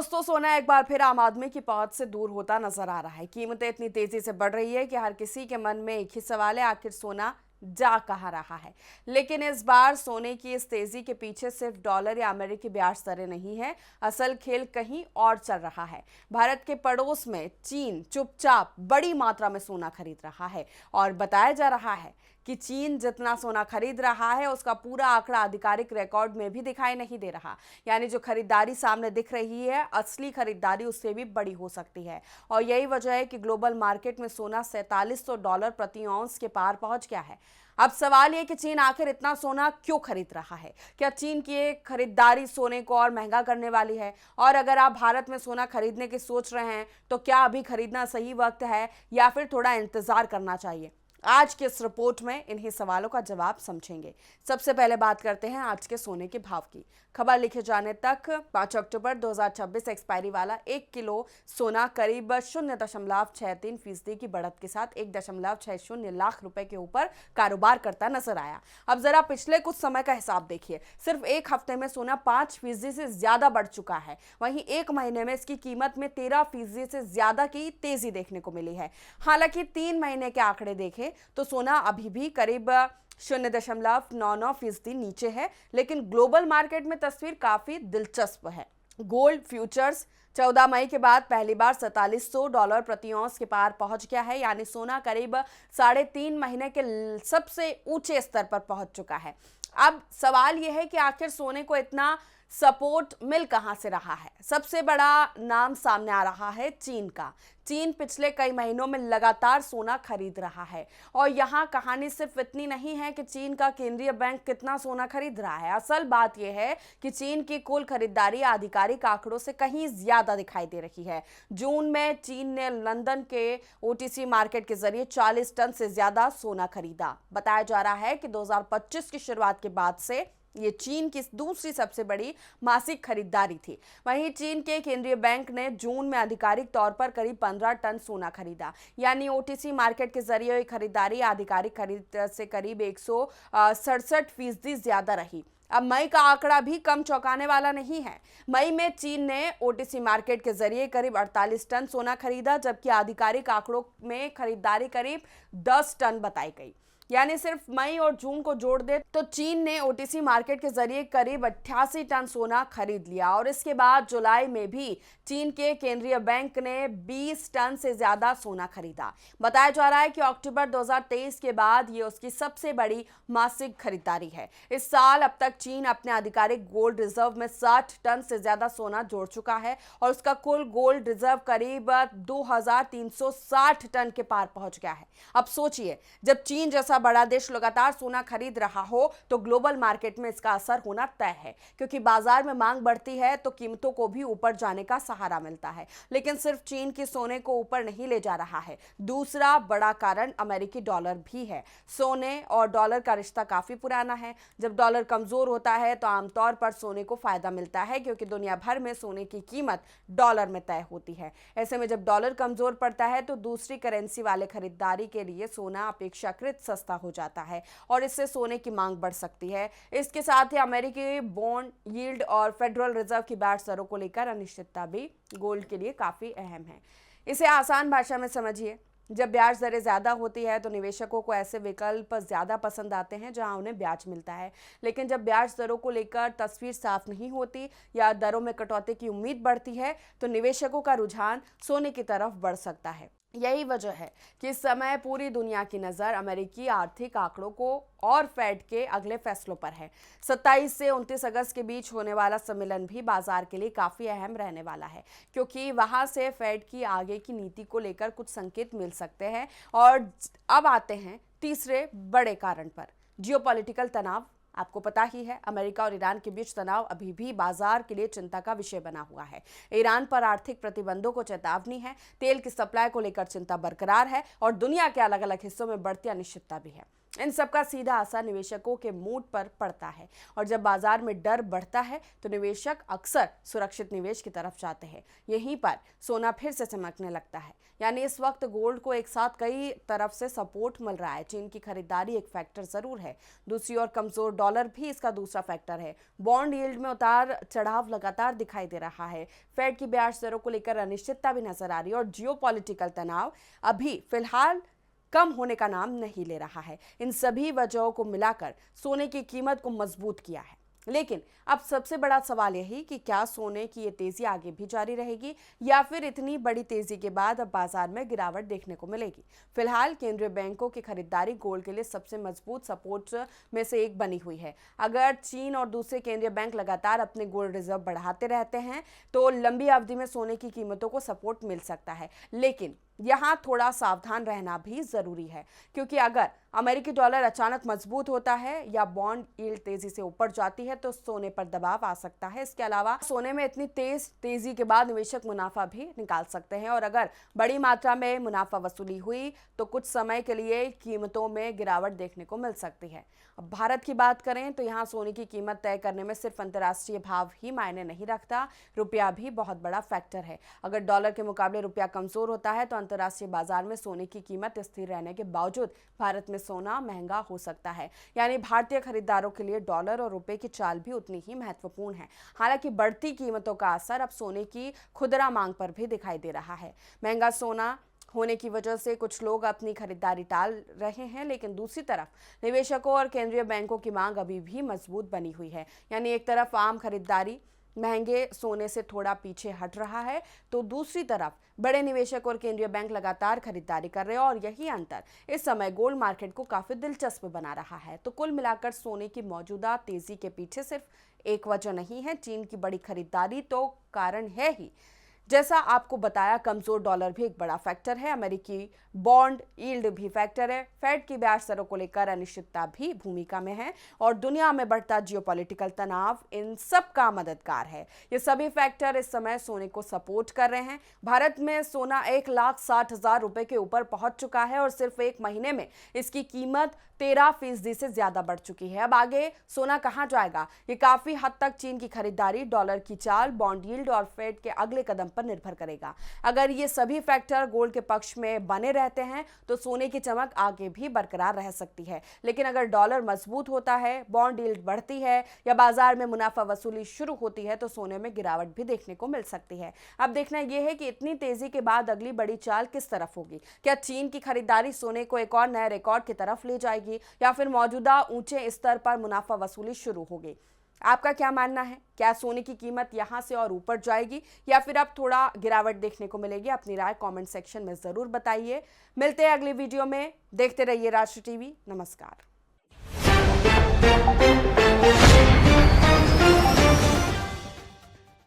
दोस्तों, सोना एक बार फिर आम आदमी की पहुंच से दूर होता नजर आ रहा है। कीमतें इतनी तेजी से बढ़ रही है कि हर किसी के मन में एक ही सवाल है, आखिर सोना जा कहाँ रहा है। लेकिन इस बार सोने की इस तेजी के पीछे सिर्फ डॉलर या अमेरिकी ब्याज दरें नहीं है, असल खेल कहीं और चल रहा है। भारत के पड़ोस में चीन चुपचाप बड़ी मात्रा में सोना खरीद रहा है और बताया जा रहा है कि चीन जितना सोना खरीद रहा है उसका पूरा आंकड़ा आधिकारिक रिकॉर्ड में भी दिखाई नहीं दे रहा। यानी जो खरीदारी सामने दिख रही है, असली खरीदारी उससे भी बड़ी हो सकती है। और यही वजह है कि ग्लोबल मार्केट में सोना $4700 प्रति औंस के पार पहुंच गया है। अब सवाल यह कि चीन आखिर इतना सोना क्यों खरीद रहा है? क्या चीन की ये खरीदारी सोने को और महंगा करने वाली है? और अगर आप भारत में सोना खरीदने की सोच रहे हैं तो क्या अभी खरीदना सही वक्त है या फिर थोड़ा इंतजार करना चाहिए? आज के इस रिपोर्ट में इन्हीं सवालों का जवाब समझेंगे। सबसे पहले बात करते हैं आज के सोने के भाव की। खबर लिखे जाने तक 5 अक्टूबर 2026 एक्सपायरी वाला 1 किलो सोना करीब 0.63% की बढ़त के साथ 1.60 लाख रुपए के ऊपर कारोबार करता नजर आया। अब जरा पिछले कुछ समय का हिसाब देखिए। सिर्फ एक हफ्ते में सोना 5% से ज्यादा बढ़ चुका है। वहीं एक महीने में इसकी कीमत में 13% से ज्यादा की तेजी देखने को मिली है। हालांकि 3 महीने के आंकड़े देखें तो सोना अभी भी करीब 0.99% नीचे है, लेकिन ग्लोबल मार्केट में तस्वीर काफी दिलचस्प है। गोल्ड फ्यूचर्स 14 मई के बाद पहली बार $4700 प्रति औंस के पार पहुंच गया है। यानी सोना करीब 3.5 महीने के सबसे ऊंचे स्तर पर पहुंच चुका है। अब सवाल यह है कि आखिर सोने को इतना सपोर्ट मिल कहां से रहा है? सबसे बड़ा नाम सामने आ रहा है चीन का। चीन पिछले कई महीनों में लगातार सोना खरीद रहा है और यहां कहानी सिर्फ इतनी नहीं है कि चीन का केंद्रीय बैंक कितना सोना खरीद रहा है। असल बात यह है कि चीन की कुल खरीदारी आधिकारिक आंकड़ों से कहीं ज्यादा दिखाई दे रही है। जून में चीन ने लंदन के ओटीसी मार्केट के जरिए 40 टन से ज्यादा सोना खरीदा। बताया जा रहा है कि 2025 की शुरुआत के बाद से ये चीन की दूसरी सबसे बड़ी मासिक खरीदारी थी। वहीं चीन के केंद्रीय बैंक ने जून में आधिकारिक तौर पर करीब 15 टन सोना खरीदा। यानी ओटीसी मार्केट के जरिए खरीदारी आधिकारिक खरीद से करीब 167% ज्यादा रही। अब मई का आंकड़ा भी कम चौंकाने वाला नहीं है। मई में चीन ने ओटीसी मार्केट के जरिए करीब 48 टन सोना खरीदा, जबकि आधिकारिक आंकड़ों में खरीदारी करीब 10 टन बताई गई। यानी सिर्फ मई और जून को जोड़ दे तो चीन ने ओटीसी मार्केट के जरिए करीब 88 टन सोना खरीद लिया। और इसके बाद जुलाई में भी चीन के केंद्रीय बैंक ने 20 टन से ज्यादा सोना खरीदा। बताया जा रहा है कि अक्टूबर 2023 के बाद ये उसकी सबसे बड़ी मासिक खरीदारी है। इस साल अब तक चीन अपने आधिकारिक गोल्ड रिजर्व में 60 टन से ज्यादा सोना जोड़ चुका है और उसका कुल गोल्ड रिजर्व करीब 2360 टन के पार पहुंच गया है। अब सोचिए, जब चीन जैसा बड़ा देश लगातार सोना खरीद रहा हो तो ग्लोबल मार्केट में इसका असर होना तय है, क्योंकि बाजार में मांग बढ़ती है तो कीमतों को भी ऊपर जाने का सहारा मिलता है। लेकिन सिर्फ चीन की सोने को ऊपर नहीं ले जा रहा है। दूसरा बड़ा कारण अमेरिकी डॉलर भी है। सोने और डॉलर का रिश्ता काफी पुराना है। जब डॉलर कमजोर होता है तो आमतौर पर सोने को फायदा मिलता है, क्योंकि दुनिया भर में सोने की कीमत डॉलर में तय होती है। ऐसे में जब डॉलर कमजोर पड़ता है तो दूसरी करेंसी वाले खरीदारी के लिए सोना अपेक्षाकृत सस्ता हो जाता है और इससे सोने की मांग बढ़ सकती है। इसके साथ ही अमेरिकी बॉन्ड यील्ड और फेडरल रिजर्व की ब्याज दरों को लेकर अनिश्चितता भी गोल्ड के लिए काफी अहम है। इसे आसान भाषा में समझिए, जब ब्याज दरें ज्यादा होती है तो निवेशकों को ऐसे विकल्प ज्यादा पसंद आते हैं जहां उन्हें ब्याज मिलता है। लेकिन जब ब्याज दरों को लेकर तस्वीर साफ नहीं होती या दरों में कटौती की उम्मीद बढ़ती है तो निवेशकों का रुझान सोने की तरफ बढ़ सकता है। यही वजह है कि इस समय पूरी दुनिया की नज़र अमेरिकी आर्थिक आंकड़ों को और फेड के अगले फैसलों पर है। 27 से 29 अगस्त के बीच होने वाला सम्मेलन भी बाजार के लिए काफ़ी अहम रहने वाला है, क्योंकि वहां से फेड की आगे की नीति को लेकर कुछ संकेत मिल सकते हैं। और अब आते हैं तीसरे बड़े कारण पर, जियोपॉलिटिकल तनाव। आपको पता ही है, अमेरिका और ईरान के बीच तनाव अभी भी बाजार के लिए चिंता का विषय बना हुआ है। ईरान पर आर्थिक प्रतिबंधों को चेतावनी है, तेल की सप्लाई को लेकर चिंता बरकरार है और दुनिया के अलग अलग हिस्सों में बढ़ती अनिश्चितता भी है। इन सब का सीधा असर निवेशकों के मूड पर पड़ता है और जब बाजार में डर बढ़ता है तो निवेशक अक्सर सुरक्षित निवेश की तरफ जाते हैं। यहीं पर सोना फिर से चमकने लगता है। यानी इस वक्त गोल्ड को एक साथ कई तरफ से सपोर्ट मिल रहा है। चीन की खरीदारी एक फैक्टर जरूर है, दूसरी ओर कमजोर डॉलर भी इसका दूसरा फैक्टर है। बॉन्ड यील्ड में उतार चढ़ाव लगातार दिखाई दे रहा है। फेड की ब्याज दरों को लेकर अनिश्चितता भी नजर आ रही है और जियोपॉलिटिकल तनाव अभी फिलहाल कम होने का नाम नहीं ले रहा है। इन सभी वजहों को मिलाकर सोने की कीमत को मजबूत किया है। लेकिन अब सबसे बड़ा सवाल यही कि क्या सोने की ये तेजी आगे भी जारी रहेगी या फिर इतनी बड़ी तेजी के बाद अब बाजार में गिरावट देखने को मिलेगी। फिलहाल केंद्रीय बैंकों की खरीदारी गोल्ड के लिए सबसे मजबूत सपोर्ट में से एक बनी हुई है। अगर चीन और दूसरे केंद्रीय बैंक लगातार अपने गोल्ड रिजर्व बढ़ाते रहते हैं तो लंबी अवधि में सोने की कीमतों को सपोर्ट मिल सकता है। लेकिन यहाँ थोड़ा सावधान रहना भी जरूरी है, क्योंकि अगर अमेरिकी डॉलर अचानक मजबूत होता है या बॉन्ड यील्ड तेजी से ऊपर जाती है तो सोने पर दबाव आ सकता है। इसके अलावा सोने में इतनी तेजी के बाद निवेशक मुनाफा भी निकाल सकते हैं और अगर बड़ी मात्रा में मुनाफा वसूली हुई तो कुछ समय के लिए कीमतों में गिरावट देखने को मिल सकती है। अब भारत की बात करें तो यहाँ सोने की कीमत तय करने में सिर्फ अंतर्राष्ट्रीय भाव ही मायने नहीं रखता, रुपया भी बहुत बड़ा फैक्टर है। अगर डॉलर के मुकाबले रुपया कमजोर होता है तो अंतर्राष्ट्रीय बाजार में सोने की कीमत स्थिर रहने के बावजूद भारत में सोना महंगा हो सकता है। यानी भारतीय खरीदारों के लिए डॉलर और रुपए की चाल भी उतनी ही महत्वपूर्ण है। हालांकि बढ़ती कीमतों का असर अब सोने की खुदरा मांग पर भी दिखाई दे रहा है। महंगा सोना होने की वजह से कुछ लोग अपनी खरीदारी टाल रहे हैं, लेकिन दूसरी तरफ निवेशकों और केंद्रीय बैंकों की मांग अभी भी मजबूत बनी हुई है। यानी एक तरफ आम खरीदारी महंगे सोने से थोड़ा पीछे हट रहा है तो दूसरी तरफ बड़े निवेशक और केंद्रीय बैंक लगातार खरीदारी कर रहे हैं और यही अंतर इस समय गोल्ड मार्केट को काफी दिलचस्प बना रहा है। तो कुल मिलाकर सोने की मौजूदा तेजी के पीछे सिर्फ एक वजह नहीं है, चीन की बड़ी खरीदारी तो कारण है ही। जैसा आपको बताया, कमजोर डॉलर भी एक बड़ा फैक्टर है, अमेरिकी बॉन्ड यील्ड भी फैक्टर है, फेड की ब्याज दरों को लेकर अनिश्चितता भी भूमिका में है और दुनिया में बढ़ता जियोपॉलिटिकल तनाव इन सब का मददगार है। ये सभी फैक्टर इस समय सोने को सपोर्ट कर रहे हैं। भारत में सोना 1,60,000 रुपए के ऊपर पहुंच चुका है और सिर्फ एक महीने में इसकी कीमत 13% से ज्यादा बढ़ चुकी है। अब आगे सोना कहां जाएगा, ये काफी हद तक चीन की खरीदारी, डॉलर की चाल, बॉन्ड यील्ड और फेड के अगले कदम पर निर्भर करेगा। अगर ये सभी फैक्टर गोल्ड के पक्ष में बने रहते हैं तो सोने की चमक आगे भी बरकरार रह सकती है। लेकिन अगर डॉलर मजबूत होता है, बॉन्ड यील्ड बढ़ती है या बाजार में मुनाफा वसूली शुरू होती है तो सोने में गिरावट भी देखने को मिल सकती है। अब देखना यह है कि इतनी तेजी के बाद अगली बड़ी चाल किस तरफ होगी। क्या चीन की खरीदारी सोने को एक और नए रिकॉर्ड की तरफ ले जाएगी या फिर मौजूदा ऊंचे स्तर पर मुनाफा वसूली शुरू होगी। आपका क्या मानना है? क्या सोने की कीमत यहां से और ऊपर जाएगी या फिर अब थोड़ा गिरावट देखने को मिलेगी? अपनी राय कमेंट सेक्शन में जरूर बताइए। मिलते हैं अगली वीडियो में। देखते रहिए राष्ट्र टीवी। नमस्कार।